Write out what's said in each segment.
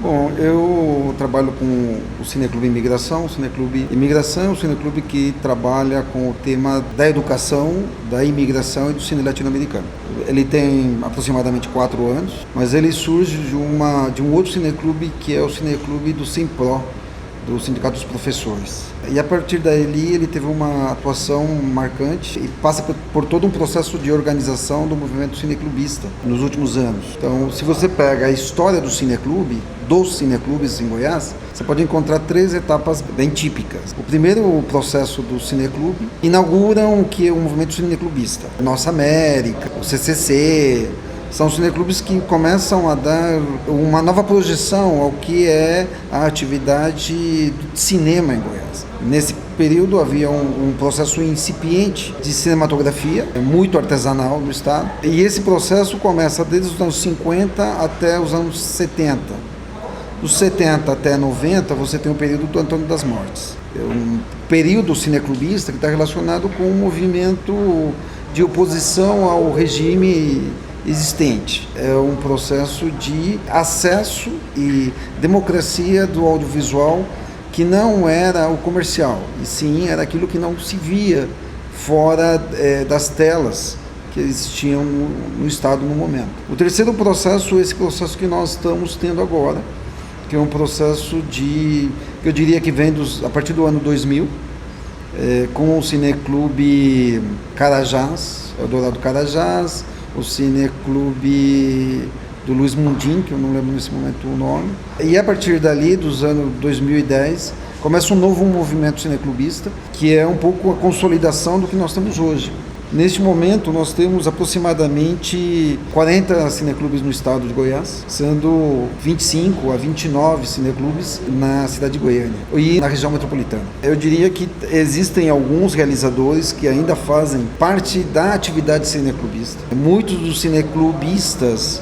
Bom, eu trabalho com o Cineclube Imigração. O Cineclube Imigração é um cineclube que trabalha com o tema da educação, da imigração e do cine latino-americano. Ele tem aproximadamente 4 anos, mas ele surge de um outro cineclube que é o Cineclube do Simpro, do Sindicato dos Professores. E a partir dali ele teve uma atuação marcante e passa por todo um processo de organização do movimento cineclubista nos últimos anos. Então, se você pega a história do cineclube, dos cineclubes em Goiás, você pode encontrar 3 etapas bem típicas. O primeiro processo do cineclube inauguram o que é o movimento cineclubista. Nossa América, o CCC, são cineclubes que começam a dar uma nova projeção ao que é a atividade do cinema em Goiás. Nesse período havia um processo incipiente de cinematografia, muito artesanal no estado, e esse processo começa desde os anos 50 até os anos 70. Dos 70 até 90 você tem o período do Antônio das Mortes. É um período cineclubista que está relacionado com um movimento de oposição ao regime existente. É um processo de acesso e democracia do audiovisual que não era o comercial, e sim era aquilo que não se via fora das telas que existiam no Estado no momento. O terceiro processo, esse processo que nós estamos tendo agora, que é um processo que eu diria que vem a partir do ano 2000, com o Cineclube Carajás, Eldorado Carajás, o Cineclube do Luiz Mundim, que eu não lembro nesse momento o nome. E a partir dali, dos anos 2010, começa um novo movimento cineclubista, que é um pouco a consolidação do que nós temos hoje. Neste momento, nós temos aproximadamente 40 cineclubes no estado de Goiás, sendo 25 a 29 cineclubes na cidade de Goiânia e na região metropolitana. Eu diria que existem alguns realizadores que ainda fazem parte da atividade cineclubista. Muitos dos cineclubistas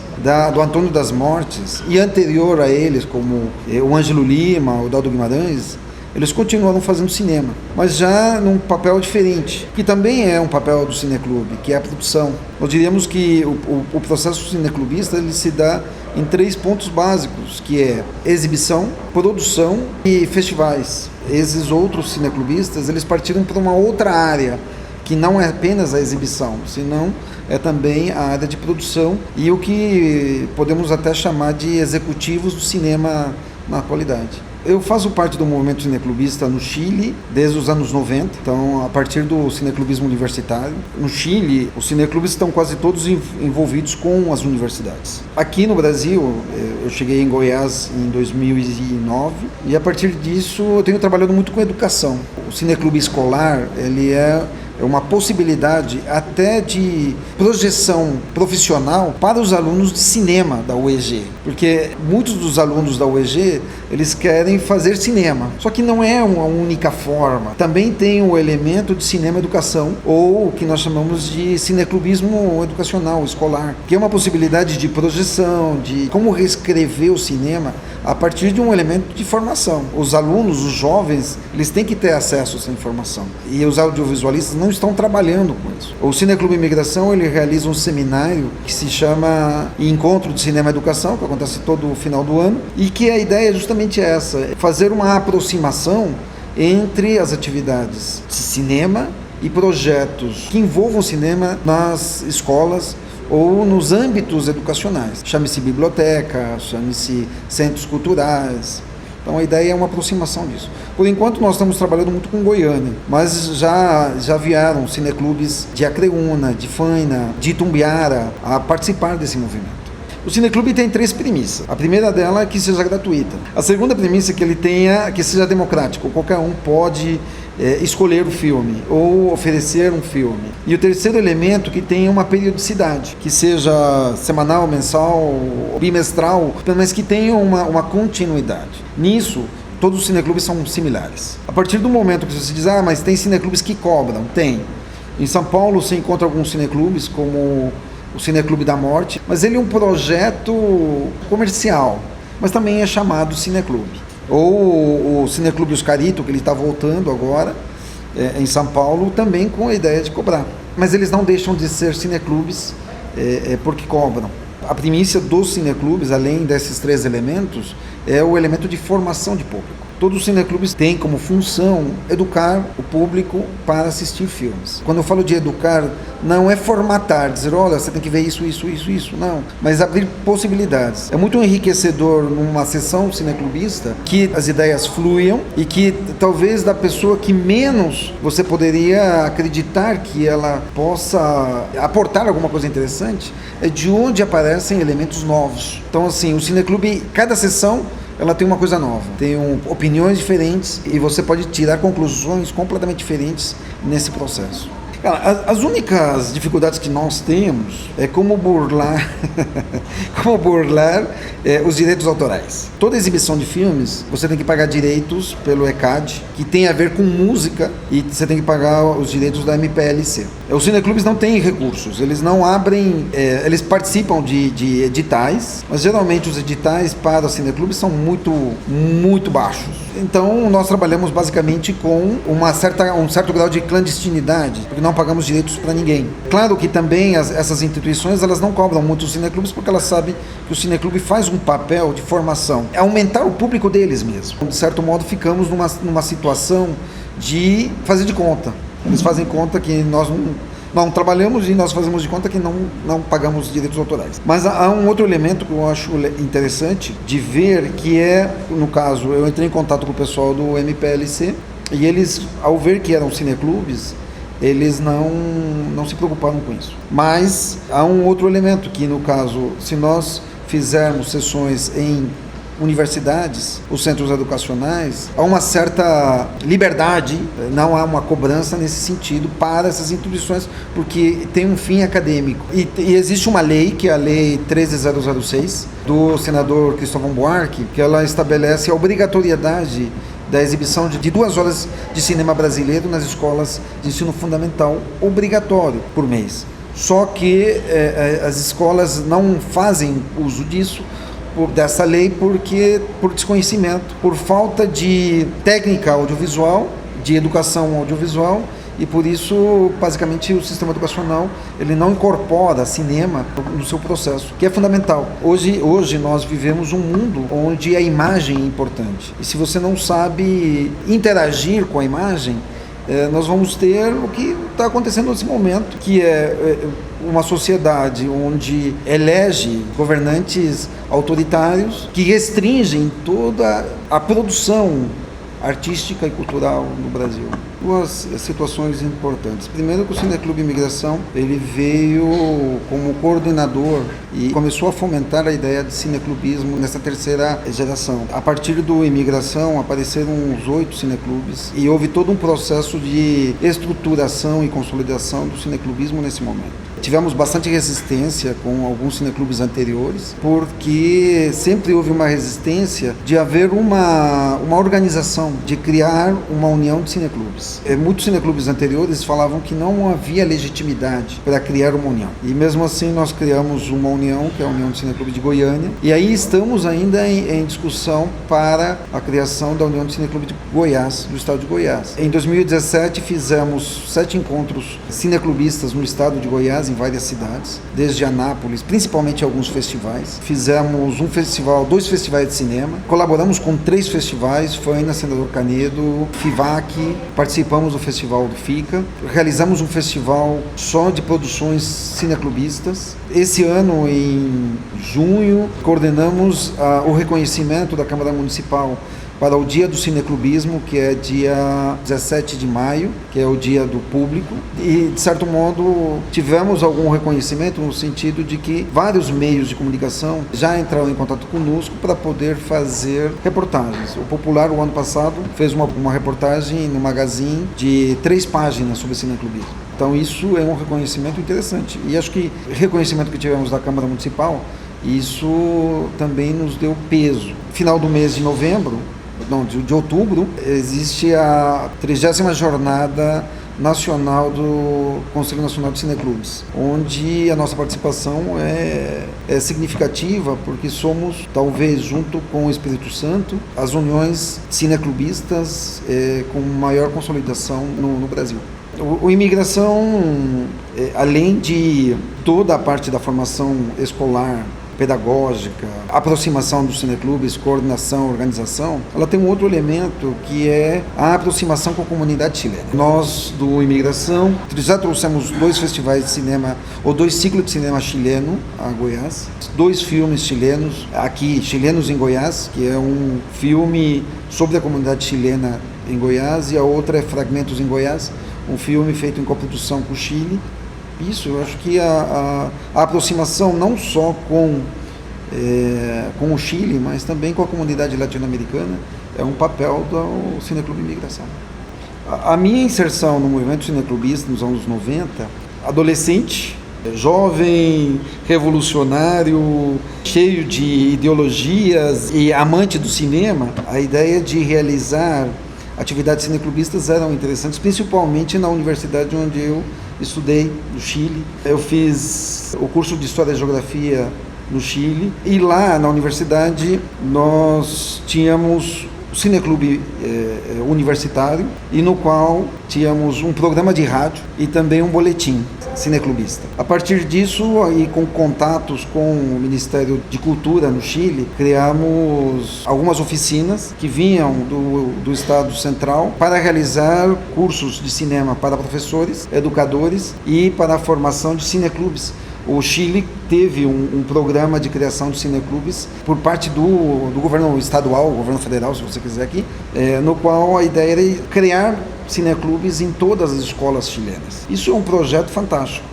do Antônio das Mortes e anterior a eles, como o Ângelo Lima, o Daldo Guimarães, eles continuaram fazendo cinema, mas já num papel diferente, que também é um papel do cineclube, que é a produção. Nós diríamos que o processo cineclubista ele se dá em 3 pontos básicos, que é exibição, produção e festivais. Esses outros cineclubistas, eles partiram para uma outra área, que não é apenas a exibição, senão é também a área de produção e o que podemos até chamar de executivos do cinema na atualidade. Eu faço parte do movimento cineclubista no Chile desde os anos 90, então a partir do cineclubismo universitário. No Chile, os cineclubes estão quase todos envolvidos com as universidades. Aqui no Brasil, eu cheguei em Goiás em 2009 e a partir disso eu tenho trabalhado muito com educação. O cineclube escolar, ele é uma possibilidade até de projeção profissional para os alunos de cinema da UEG, porque muitos dos alunos da UEG, eles querem fazer cinema, só que não é uma única forma. Também tem o elemento de cinema-educação, ou o que nós chamamos de cineclubismo educacional, escolar, que é uma possibilidade de projeção, de como reescrever o cinema a partir de um elemento de formação. Os alunos, os jovens, eles têm que ter acesso a essa informação, e os audiovisualistas não estão trabalhando com isso. O Cineclube Imigração, ele realiza um seminário que se chama Encontro de Cinema e Educação, que acontece todo o final do ano, e que a ideia é justamente essa, fazer uma aproximação entre as atividades de cinema e projetos que envolvam cinema nas escolas ou nos âmbitos educacionais. Chame-se biblioteca, chame-se centros culturais. Então a ideia é uma aproximação disso. Por enquanto nós estamos trabalhando muito com Goiânia, mas já vieram cineclubes de Acreúna, de Faina, de Itumbiara a participar desse movimento. O cineclube tem 3 premissas. A primeira dela é que seja gratuita. A segunda premissa é que ele que seja democrático. Qualquer um pode escolher o filme ou oferecer um filme. E o terceiro elemento que tenha uma periodicidade, que seja semanal, mensal, bimestral, mas que tenha uma continuidade. Nisso, todos os cineclubes são similares. A partir do momento que você diz, mas tem cineclubes que cobram, tem. Em São Paulo você encontra alguns cineclubes, como o Cineclube da Morte, mas ele é um projeto comercial, mas também é chamado cineclube. Ou o Cineclube Oscarito, que ele está voltando agora, em São Paulo, também com a ideia de cobrar. Mas eles não deixam de ser cineclubes porque cobram. A primícia dos cineclubes, além desses 3 elementos, é o elemento de formação de público. Todos os cineclubes têm como função educar o público para assistir filmes. Quando eu falo de educar, não é formatar, dizer, olha, você tem que ver isso, não. Mas abrir possibilidades. É muito enriquecedor numa sessão cineclubista que as ideias fluam e que talvez da pessoa que menos você poderia acreditar que ela possa aportar alguma coisa interessante, é de onde aparecem elementos novos. Então, assim, o cineclube, cada sessão, ela tem uma coisa nova, tem opiniões diferentes e você pode tirar conclusões completamente diferentes nesse processo. Cara, as únicas dificuldades que nós temos é como burlar os direitos autorais. Toda exibição de filmes, você tem que pagar direitos pelo ECAD, que tem a ver com música, e você tem que pagar os direitos da MPLC. Os cineclubes não têm recursos, eles não abrem, eles participam de editais, mas geralmente os editais para os cineclubes são muito baixos. Então nós trabalhamos basicamente com um certo grau de clandestinidade, porque não pagamos direitos para ninguém. Claro que também essas instituições, elas não cobram muito os cineclubes, porque elas sabem que o cineclube faz um papel de formação, é aumentar o público deles mesmo. De certo modo, ficamos numa situação de fazer de conta. Eles fazem conta que nós não trabalhamos e nós fazemos de conta que não pagamos direitos autorais. Mas há um outro elemento que eu acho interessante de ver, que é, no caso, eu entrei em contato com o pessoal do MPLC e eles, ao ver que eram cineclubes, eles não se preocuparam com isso. Mas há um outro elemento que, no caso, se nós fizermos sessões em universidades, os centros educacionais, há uma certa liberdade, não há uma cobrança nesse sentido para essas instituições, porque tem um fim acadêmico. E existe uma lei, que é a Lei 13006, do senador Cristóvão Buarque, que ela estabelece a obrigatoriedade da exibição de 2 horas de cinema brasileiro nas escolas de ensino fundamental, obrigatório por mês. Só que as escolas não fazem uso disso, dessa lei, por desconhecimento, por falta de técnica audiovisual, de educação audiovisual, e por isso, basicamente, o sistema educacional ele não incorpora cinema no seu processo, que é fundamental. Hoje nós vivemos um mundo onde a imagem é importante, e se você não sabe interagir com a imagem, nós vamos ter o que está acontecendo nesse momento, que é uma sociedade onde elege governantes autoritários que restringem toda a produção artística e cultural no Brasil. 2 situações importantes. Primeiro, que o Cineclube Imigração, ele veio como coordenador e começou a fomentar a ideia de cineclubismo nessa terceira geração. A partir do Imigração, apareceram uns 8 cineclubes e houve todo um processo de estruturação e consolidação do cineclubismo nesse momento. Tivemos bastante resistência com alguns cineclubes anteriores, porque sempre houve uma resistência de haver uma organização, de criar uma união de cineclubes. Muitos cineclubes anteriores falavam que não havia legitimidade para criar uma união. E mesmo assim nós criamos uma união, que é a União de Cineclube de Goiânia, e aí estamos ainda em discussão para a criação da União de Cineclube de Goiás, do estado de Goiás. Em 2017 fizemos 7 encontros cineclubistas no estado de Goiás, em várias cidades, desde Anápolis, principalmente alguns festivais. Fizemos 2 festivais de cinema, colaboramos com 3 festivais, Faina, Senador Canedo, FIVAC, participamos do festival do FICA, realizamos um festival só de produções cineclubistas. Esse ano, em junho, coordenamos o reconhecimento da Câmara Municipal para o Dia do Cineclubismo, que é dia 17 de maio, que é o Dia do Público. E, de certo modo, tivemos algum reconhecimento no sentido de que vários meios de comunicação já entraram em contato conosco para poder fazer reportagens. O Popular, o ano passado, fez uma reportagem no Magazine de 3 páginas sobre cineclubismo. Então, isso é um reconhecimento interessante. E acho que o reconhecimento que tivemos da Câmara Municipal, isso também nos deu peso. Final do mês de outubro, existe a 30ª Jornada Nacional do Conselho Nacional de Cineclubes, onde a nossa participação é significativa, porque somos, talvez, junto com o Espírito Santo, as uniões cineclubistas com maior consolidação no Brasil. O Imigração, além de toda a parte da formação escolar pedagógica, aproximação dos cineclubes, coordenação, organização, ela tem um outro elemento que é a aproximação com a comunidade chilena. Nós, do Imigração, já trouxemos 2 festivais de cinema, ou 2 ciclos de cinema chileno a Goiás, 2 filmes chilenos, aqui, Chilenos em Goiás, que é um filme sobre a comunidade chilena em Goiás, e a outra é Fragmentos em Goiás, um filme feito em coprodução com o Chile. Isso, eu acho que a aproximação não só com o Chile, mas também com a comunidade latino-americana, é um papel do Cineclube Imigração. A minha inserção no movimento cineclubista nos anos 90, adolescente, jovem, revolucionário, cheio de ideologias e amante do cinema, a ideia de realizar atividades cineclubistas eram interessantes, principalmente na universidade onde eu estudei, no Chile. Eu fiz o curso de História e Geografia no Chile, e lá na universidade nós tínhamos o cineclube universitário, e no qual tínhamos um programa de rádio e também um boletim cineclubista. A partir disso, aí com contatos com o Ministério de Cultura no Chile, criamos algumas oficinas que vinham do Estado Central para realizar cursos de cinema para professores, educadores e para a formação de cineclubes. O Chile teve um programa de criação de cineclubes por parte do governo estadual, governo federal, se você quiser aqui, no qual a ideia era criar cineclubes em todas as escolas chilenas. Isso é um projeto fantástico.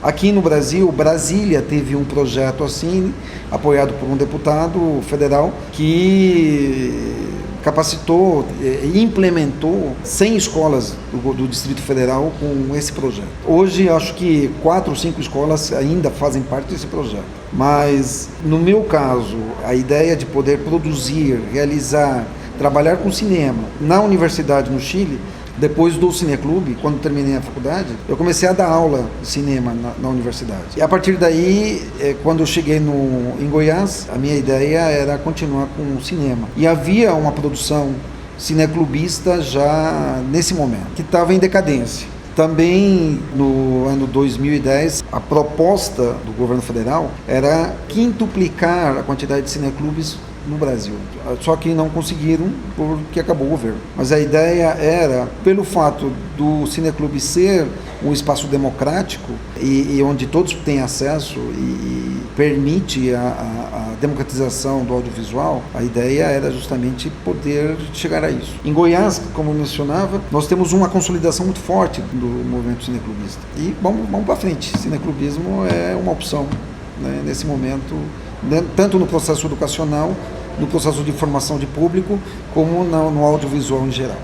Aqui no Brasil, Brasília teve um projeto assim, apoiado por um deputado federal, que capacitou e implementou 100 escolas do Distrito Federal com esse projeto. Hoje, acho que 4 ou 5 escolas ainda fazem parte desse projeto. Mas, no meu caso, a ideia de poder produzir, realizar, trabalhar com cinema na universidade no Chile, depois do cineclube, quando terminei a faculdade, eu comecei a dar aula de cinema na universidade. E a partir daí, quando eu cheguei em Goiás, a minha ideia era continuar com o cinema. E havia uma produção cineclubista já nesse momento, que estava em decadência. Também no ano 2010, a proposta do governo federal era quintuplicar a quantidade de cineclubes no Brasil. Só que não conseguiram porque acabou o governo. Mas a ideia era, pelo fato do cineclube ser um espaço democrático e onde todos têm acesso e permite a democratização do audiovisual, a ideia era justamente poder chegar a isso. Em Goiás, como eu mencionava, nós temos uma consolidação muito forte do movimento cineclubista. E vamos para frente. Cineclubismo é uma opção, né, nesse momento, tanto no processo educacional, no processo de formação de público, como no audiovisual em geral.